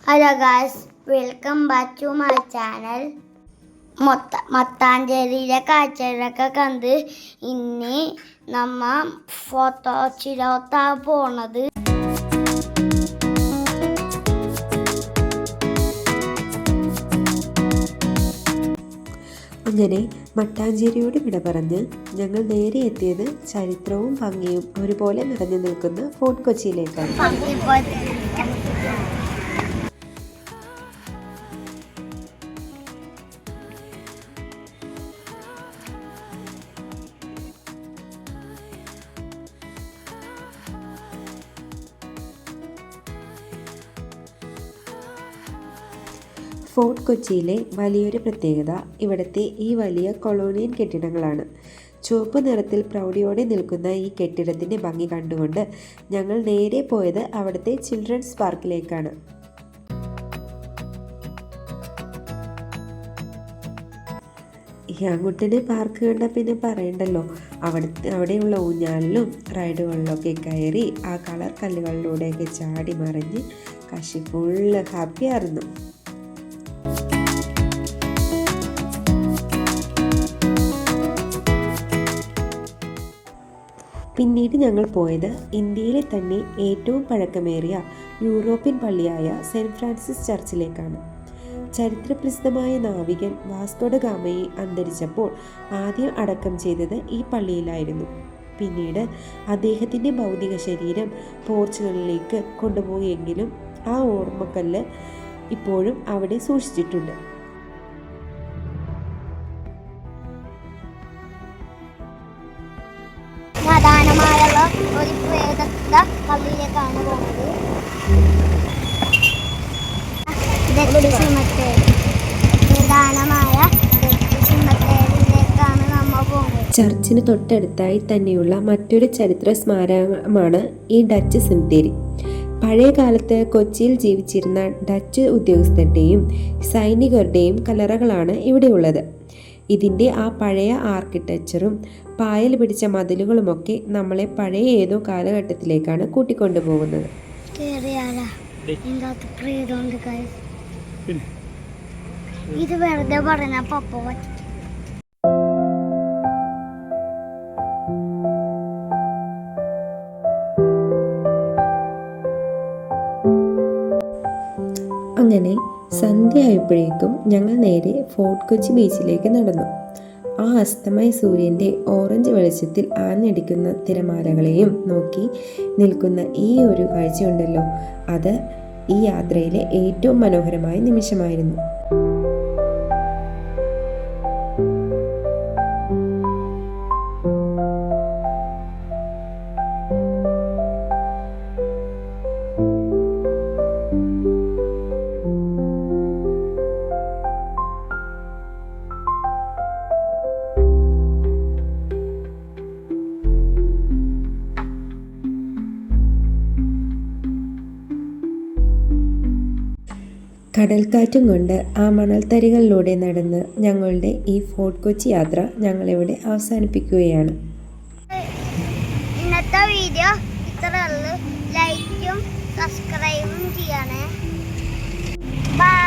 Hello guys, welcome back to my channel. മട്ടാഞ്ചേരിയിലെ കാഴ്ചകളൊക്കെ കണ്ട് ഇനി നമ്മ ഫോട്ടോച്ചിലോട്ടാണ് പോണത്. അങ്ങനെ മട്ടാഞ്ചേരിയോട് വിട പറഞ്ഞ് ഞങ്ങൾ നേരെ എത്തിയത് ചരിത്രവും ഭംഗിയും ഒരുപോലെ നിറഞ്ഞു നിൽക്കുന്ന ഫോർട്ട് കൊച്ചിയിലേക്കാണ്. ഫോർട്ട് കൊച്ചിയിലെ വലിയൊരു പ്രത്യേകത ഇവിടുത്തെ ഈ വലിയ കൊളോണിയൻ കെട്ടിടങ്ങളാണ്. ചുവപ്പ് നിറത്തിൽ പ്രൗഢിയോടെ നിൽക്കുന്ന ഈ കെട്ടിടത്തിൻ്റെ ഭംഗി കണ്ടുകൊണ്ട് ഞങ്ങൾ നേരെ പോയത് അവിടുത്തെ ചിൽഡ്രൻസ് പാർക്കിലേക്കാണ്. ഈ ആൺകുട്ടനെ പാർക്ക് കണ്ടാൽ പിന്നെ പറയണ്ടല്ലോ. അവിടെയുള്ള ഊഞ്ഞാലിലും റൈഡുകളിലൊക്കെ കയറി ആ കളർ കല്ലുകളിലൂടെയൊക്കെ ചാടി മറിഞ്ഞ് കശി ഫുള്ള് ഹാപ്പിയായിരുന്നു. പിന്നീട് ഞങ്ങൾ പോയത് ഇന്ത്യയിലെ തന്നെ ഏറ്റവും പഴക്കമേറിയ യൂറോപ്യൻ പള്ളിയായ സെൻറ്റ് ഫ്രാൻസിസ് ചർച്ചിലേക്കാണ്. ചരിത്രപ്രസിദ്ധമായ നാവികൻ വാസ്കോ ഡ ഗാമയെ അന്തരിച്ചപ്പോൾ ആദ്യം അടക്കം ചെയ്തത് ഈ പള്ളിയിലായിരുന്നു. പിന്നീട് അദ്ദേഹത്തിൻ്റെ ഭൗതിക ശരീരം പോർച്ചുഗലിലേക്ക് കൊണ്ടുപോയെങ്കിലും ആ ഓർമ്മക്കല്ല് ഇപ്പോഴും അവിടെ സൂക്ഷിച്ചിട്ടുണ്ട്. പ്രധാനമായുള്ള ഒരു പ്രേതത്തിന്റെ പള്ളിയിലേക്കാണ് പോകുന്നത്. സിമത്തേരിയിലേക്കാണ് നമ്മൾ പോകുന്നത്. ചർച്ചിന് തൊട്ടടുത്തായി തന്നെയുള്ള മറ്റൊരു ചരിത്ര സ്മാരകമാണ് ഈ ഡച്ച് സിമത്തേരി. പഴയ കാലത്ത് കൊച്ചിയിൽ ജീവിച്ചിരുന്ന ഡച്ച് ഉദ്യോഗസ്ഥരുടെയും സൈനികരുടെയും കല്ലറകളാണ് ഇവിടെയുള്ളത്. ഇതിൻ്റെ ആ പഴയ ആർക്കിടെക്ചറും പായൽ പിടിച്ച മതിലുകളുമൊക്കെ നമ്മളെ പഴയ ഏതോ കാലഘട്ടത്തിലേക്കാണ് കൂട്ടിക്കൊണ്ടുപോകുന്നത്. ഇത് വെറുതെ പറഞ്ഞ പപ്പ. അങ്ങനെ സന്ധ്യയായപ്പോഴേക്കും ഞങ്ങൾ നേരെ ഫോർട്ട് കൊച്ചി ബീച്ചിലേക്ക് നടന്നു. ആ അസ്തമയ സൂര്യൻ്റെ ഓറഞ്ച് വെളിച്ചത്തിൽ ആഞ്ഞടിക്കുന്ന തിരമാലകളെയും നോക്കി നിൽക്കുന്ന ഈ ഒരു കാഴ്ചയുണ്ടല്ലോ, അത് ഈ യാത്രയിലെ ഏറ്റവും മനോഹരമായ നിമിഷമായിരുന്നു. കടൽക്കാറ്റും കൊണ്ട് ആ മണൽത്തരികളിലൂടെ നടന്ന് ഞങ്ങളുടെ ഈ ഫോർട്ട് കൊച്ചി യാത്ര ഞങ്ങളിവിടെ അവസാനിപ്പിക്കുകയാണ്. ഇന്നത്തെ വീഡിയോ ഇത്രയുള്ളൂ. ലൈക്കും സബ്സ്ക്രൈബും ചെയ്യണേ. ബൈ.